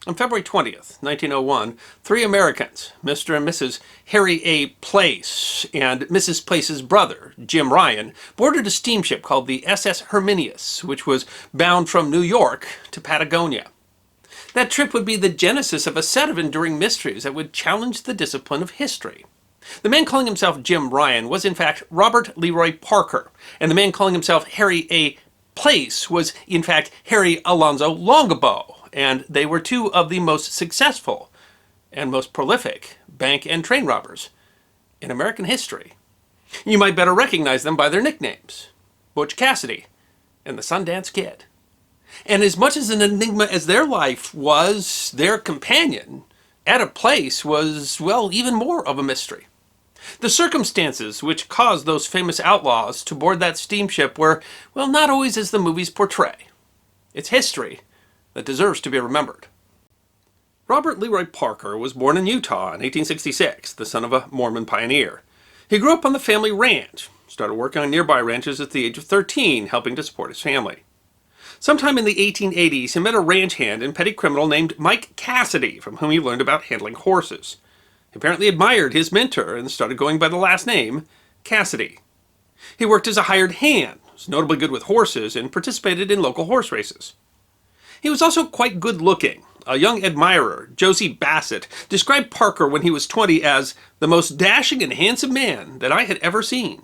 On February 20th, 1901, three Americans, Mr. and Mrs. Harry A. Place and Mrs. Place's brother, Jim Ryan, boarded a steamship called the SS Herminius, which was bound from New York to Patagonia. That trip would be the genesis of a set of enduring mysteries that would challenge the discipline of history. The man calling himself Jim Ryan was in fact Robert Leroy Parker, and the man calling himself Harry A. Place was in fact Harry Alonzo Longabaugh, and they were two of the most successful and most prolific bank and train robbers in American history. You might better recognize them by their nicknames, Butch Cassidy and the Sundance Kid. And as much as an enigma as their life was, their companion, Etta Place, was, well, even more of a mystery. The circumstances which caused those famous outlaws to board that steamship were, well, not always as the movies portray. It's history that deserves to be remembered. Robert Leroy Parker was born in Utah in 1866, the son of a Mormon pioneer. He grew up on the family ranch, started working on nearby ranches at the age of 13, helping to support his family. Sometime in the 1880s, he met a ranch hand and petty criminal named Mike Cassidy, from whom he learned about handling horses. He apparently admired his mentor and started going by the last name, Cassidy. He worked as a hired hand, was notably good with horses, and participated in local horse races. He was also quite good-looking. A young admirer, Josie Bassett, described Parker when he was 20 as the most dashing and handsome man that I had ever seen.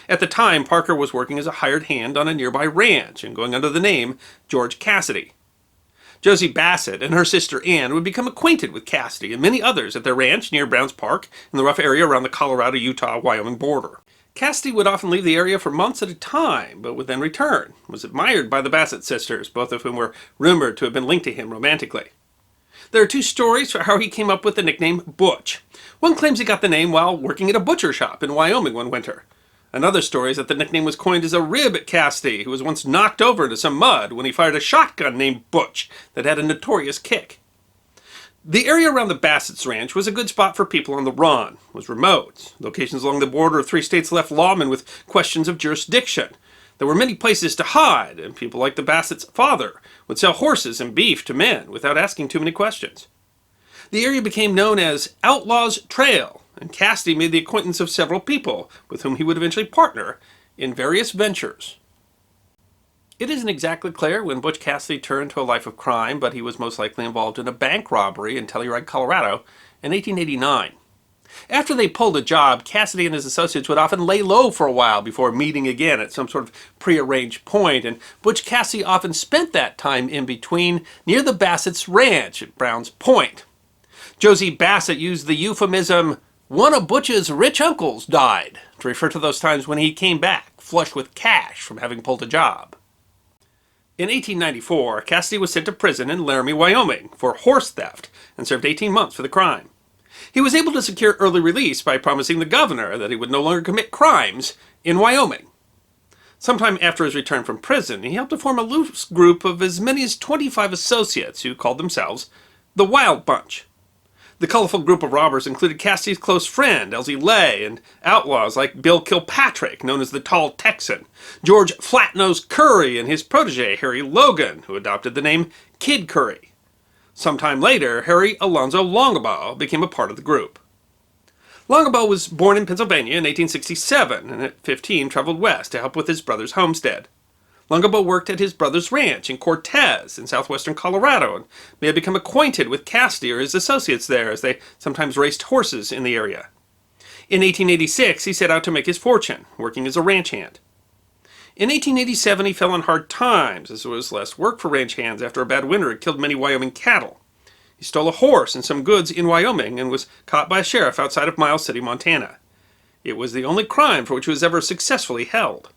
At the time, Parker was working as a hired hand on a nearby ranch and going under the name George Cassidy. Josie Bassett and her sister Ann would become acquainted with Cassidy and many others at their ranch near Browns Park in the rough area around the Colorado-Utah-Wyoming border. Cassidy would often leave the area for months at a time, but would then return, was admired by the Bassett sisters, both of whom were rumored to have been linked to him romantically. There are two stories for how he came up with the nickname Butch. One claims he got the name while working at a butcher shop in Wyoming one winter. Another story is that the nickname was coined as a rib at Cassidy, who was once knocked over into some mud when he fired a shotgun named Butch that had a notorious kick. The area around the Bassett's ranch was a good spot for people on the run. It was remote. Locations along the border of three states left lawmen with questions of jurisdiction. There were many places to hide, and people like the Bassett's father would sell horses and beef to men without asking too many questions. The area became known as Outlaws Trail, and Cassidy made the acquaintance of several people with whom he would eventually partner in various ventures. It isn't exactly clear when Butch Cassidy turned to a life of crime, but he was most likely involved in a bank robbery in Telluride, Colorado in 1889. After they pulled a job, Cassidy and his associates would often lay low for a while before meeting again at some sort of prearranged point, and Butch Cassidy often spent that time in between near the Bassett's ranch at Browns Point. Josie Bassett used the euphemism, "one of Butch's rich uncles died," to refer to those times when he came back, flush with cash from having pulled a job. In 1894, Cassidy was sent to prison in Laramie, Wyoming, for horse theft and served 18 months for the crime. He was able to secure early release by promising the governor that he would no longer commit crimes in Wyoming. Sometime after his return from prison, he helped to form a loose group of as many as 25 associates who called themselves the Wild Bunch. The colorful group of robbers included Cassidy's close friend, Elsie Lay, and outlaws like Bill Kilpatrick, known as the Tall Texan, George Flatnose Curry, and his protege, Harry Logan, who adopted the name Kid Curry. Sometime later, Harry Alonzo Longabaugh became a part of the group. Longabaugh was born in Pennsylvania in 1867, and at 15 traveled west to help with his brother's homestead. Longabaugh worked at his brother's ranch in Cortez in southwestern Colorado and may have become acquainted with Cassidy or his associates there as they sometimes raced horses in the area. In 1886, he set out to make his fortune, working as a ranch hand. In 1887, he fell on hard times as there was less work for ranch hands after a bad winter had killed many Wyoming cattle. He stole a horse and some goods in Wyoming and was caught by a sheriff outside of Miles City, Montana. It was the only crime for which he was ever successfully held.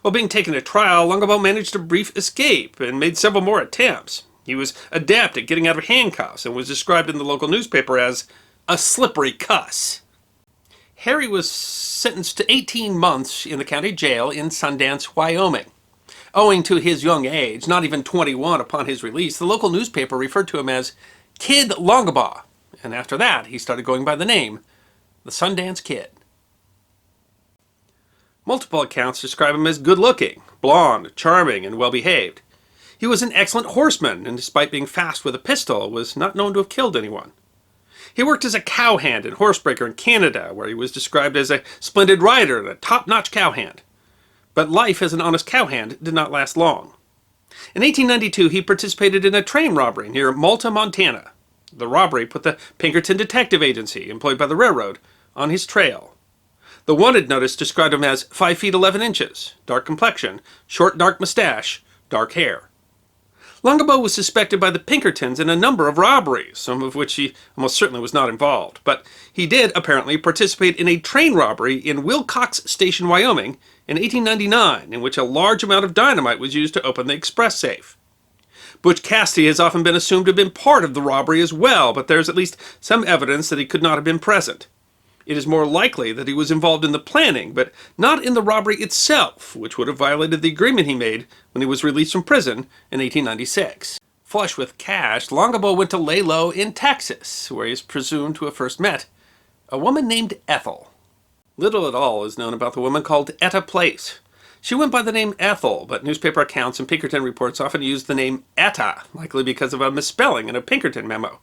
While being taken to trial, Longabaugh managed a brief escape and made several more attempts. He was adept at getting out of handcuffs and was described in the local newspaper as a slippery cuss. Harry was sentenced to 18 months in the county jail in Sundance, Wyoming. Owing to his young age, not even 21 upon his release, the local newspaper referred to him as Kid Longabaugh, and after that he started going by the name the Sundance Kid. Multiple accounts describe him as good-looking, blonde, charming, and well-behaved. He was an excellent horseman, and despite being fast with a pistol, was not known to have killed anyone. He worked as a cowhand and horsebreaker in Canada, where he was described as a splendid rider and a top-notch cowhand. But life as an honest cowhand did not last long. In 1892, he participated in a train robbery near Malta, Montana. The robbery put the Pinkerton Detective Agency, employed by the railroad, on his trail. The wanted notice described him as 5 feet 11 inches, dark complexion, short dark mustache, dark hair. Longabaugh was suspected by the Pinkertons in a number of robberies, some of which he almost certainly was not involved, but he did apparently participate in a train robbery in Wilcox Station, Wyoming in 1899, in which a large amount of dynamite was used to open the express safe. Butch Cassidy has often been assumed to have been part of the robbery as well, but there's at least some evidence that he could not have been present. It is more likely that he was involved in the planning, but not in the robbery itself, which would have violated the agreement he made when he was released from prison in 1896. Flush with cash, Longabaugh went to lay low in Texas, where he is presumed to have first met a woman named Ethel. Little at all is known about the woman called Etta Place. She went by the name Ethel, but newspaper accounts and Pinkerton reports often used the name Etta, likely because of a misspelling in a Pinkerton memo.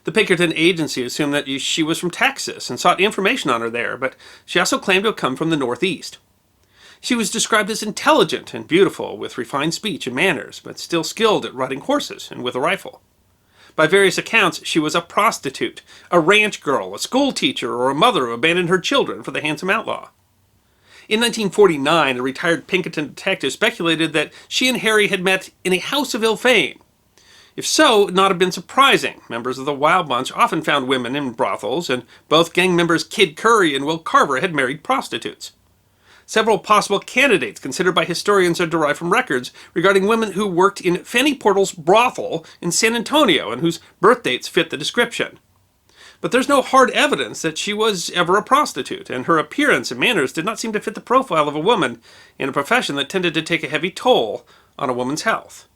The Pinkerton agency assumed that she was from Texas and sought information on her there, but she also claimed to have come from the Northeast. She was described as intelligent and beautiful, with refined speech and manners, but still skilled at riding horses and with a rifle. By various accounts, she was a prostitute, a ranch girl, a school teacher, or a mother who abandoned her children for the handsome outlaw. In 1949, a retired Pinkerton detective speculated that she and Harry had met in a house of ill fame. If so, it would not have been surprising. Members of the Wild Bunch often found women in brothels, and both gang members Kid Curry and Will Carver had married prostitutes. Several possible candidates considered by historians are derived from records regarding women who worked in Fanny Portal's brothel in San Antonio and whose birth dates fit the description. But there's no hard evidence that she was ever a prostitute, and her appearance and manners did not seem to fit the profile of a woman in a profession that tended to take a heavy toll on a woman's health.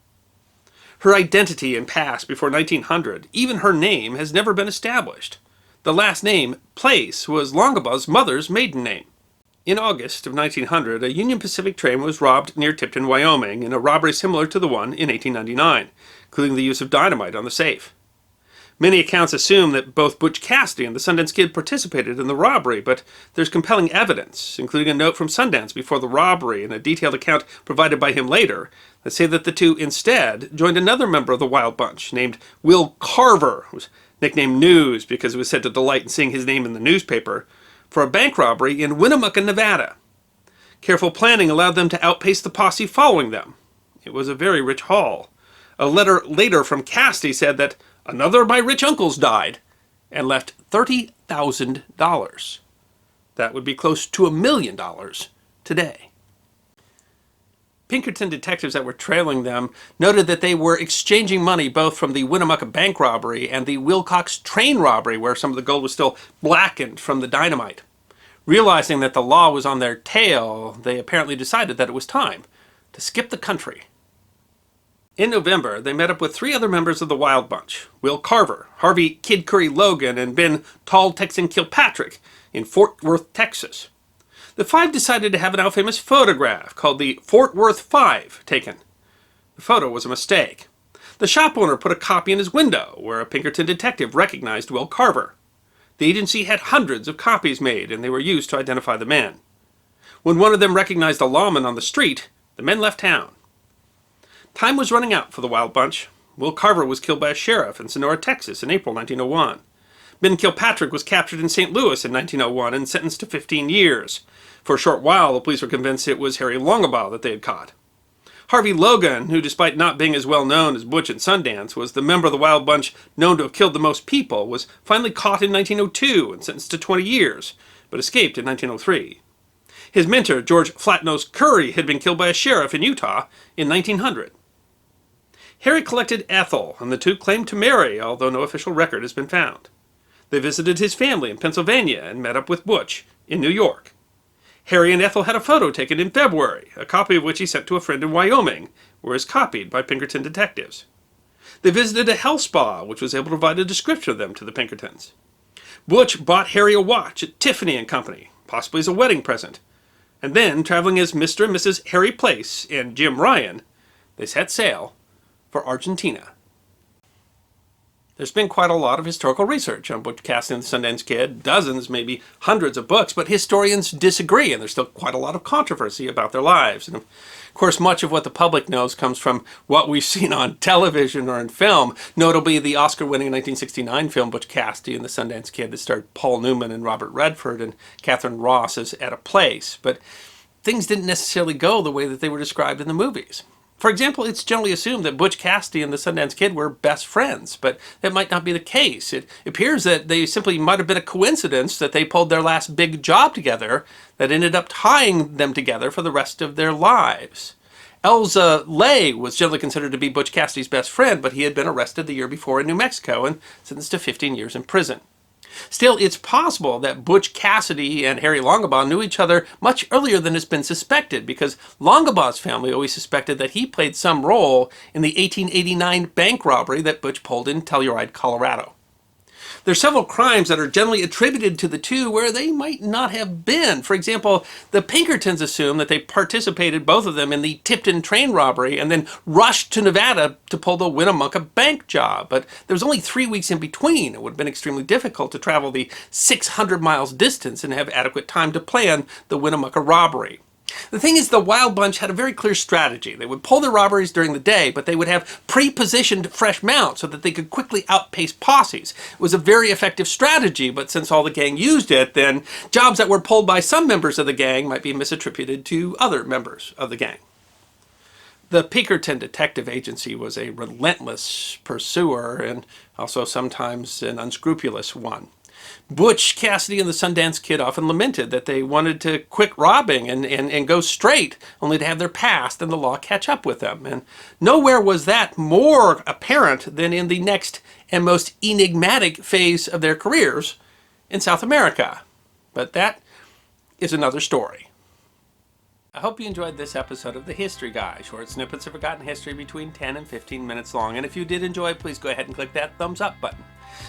Her identity and past before 1900, even her name, has never been established. The last name, Place, was Longabaugh's mother's maiden name. In August of 1900, a Union Pacific train was robbed near Tipton, Wyoming, in a robbery similar to the one in 1899, including the use of dynamite on the safe. Many accounts assume that both Butch Cassidy and the Sundance Kid participated in the robbery, but there's compelling evidence, including a note from Sundance before the robbery and a detailed account provided by him later, that say that the two instead joined another member of the Wild Bunch named Will Carver, who was nicknamed News because it was said to delight in seeing his name in the newspaper, for a bank robbery in Winnemucca, Nevada. Careful planning allowed them to outpace the posse following them. It was a very rich haul. A letter later from Cassidy said that another of my rich uncles died and left $30,000. That would be close to $1 million today. Pinkerton detectives that were trailing them noted that they were exchanging money both from the Winnemucca bank robbery and the Wilcox train robbery, where some of the gold was still blackened from the dynamite. Realizing that the law was on their tail, they apparently decided that it was time to skip the country. In November, they met up with 3 other members of the Wild Bunch: Will Carver, Harvey Kid Curry Logan, and Ben Tall Texan Kilpatrick in Fort Worth, Texas. The 5 decided to have an now famous photograph called the Fort Worth 5 taken. The photo was a mistake. The shop owner put a copy in his window, where a Pinkerton detective recognized Will Carver. The agency had hundreds of copies made, and they were used to identify the men. When one of them recognized a lawman on the street, the men left town. Time was running out for the Wild Bunch. Will Carver was killed by a sheriff in Sonora, Texas in April 1901. Ben Kilpatrick was captured in St. Louis in 1901 and sentenced to 15 years. For a short while, the police were convinced it was Harry Longabaugh that they had caught. Harvey Logan, who despite not being as well known as Butch and Sundance, was the member of the Wild Bunch known to have killed the most people, was finally caught in 1902 and sentenced to 20 years, but escaped in 1903. His mentor, George Flatnose Curry, had been killed by a sheriff in Utah in 1900. Harry collected Ethel, and the two claimed to marry, although no official record has been found. They visited his family in Pennsylvania and met up with Butch in New York. Harry and Ethel had a photo taken in February, a copy of which he sent to a friend in Wyoming, where it was copied by Pinkerton detectives. They visited a health spa, which was able to provide a description of them to the Pinkertons. Butch bought Harry a watch at Tiffany & Company, possibly as a wedding present. And then, traveling as Mr. and Mrs. Harry Place and Jim Ryan, they set sail for Argentina. There's been quite a lot of historical research on Butch Cassidy and the Sundance Kid, dozens, maybe hundreds of books, but historians disagree, and there's still quite a lot of controversy about their lives. And of course, much of what the public knows comes from what we've seen on television or in film, notably the Oscar-winning 1969 film Butch Cassidy and the Sundance Kid that starred Paul Newman and Robert Redford and Catherine Ross as Etta Place. But things didn't necessarily go the way that they were described in the movies. For example, it's generally assumed that Butch Cassidy and the Sundance Kid were best friends, but that might not be the case. It appears that they simply might have been a coincidence that they pulled their last big job together that ended up tying them together for the rest of their lives. Elza Lay was generally considered to be Butch Cassidy's best friend, but he had been arrested the year before in New Mexico and sentenced to 15 years in prison. Still, it's possible that Butch Cassidy and Harry Longabaugh knew each other much earlier than has been suspected, because Longabaugh's family always suspected that he played some role in the 1889 bank robbery that Butch pulled in Telluride, Colorado. There are several crimes that are generally attributed to the two where they might not have been. For example, the Pinkertons assume that they participated, both of them, in the Tipton train robbery and then rushed to Nevada to pull the Winnemucca bank job. But there was only 3 weeks in between. It would have been extremely difficult to travel the 600 miles distance and have adequate time to plan the Winnemucca robbery. The thing is, the Wild Bunch had a very clear strategy. They would pull their robberies during the day, but they would have pre-positioned fresh mounts so that they could quickly outpace posses. It was a very effective strategy, but since all the gang used it, then jobs that were pulled by some members of the gang might be misattributed to other members of the gang. The Pinkerton Detective Agency was a relentless pursuer and also sometimes an unscrupulous one. Butch Cassidy and the Sundance Kid often lamented that they wanted to quit robbing and go straight, only to have their past and the law catch up with them. And nowhere was that more apparent than in the next and most enigmatic phase of their careers in South America. But that is another story. I hope you enjoyed this episode of The History Guy, short snippets of forgotten history between 10 and 15 minutes long. And if you did enjoy, please go ahead and click that thumbs up button.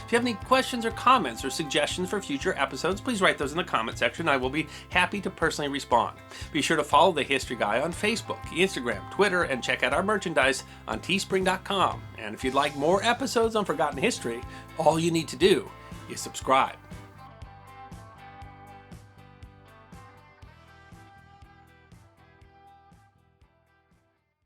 If you have any questions or comments or suggestions for future episodes, please write those in the comment section. I will be happy to personally respond. Be sure to follow The History Guy on Facebook, Instagram, Twitter, and check out our merchandise on teespring.com. And if you'd like more episodes on forgotten history, all you need to do is subscribe.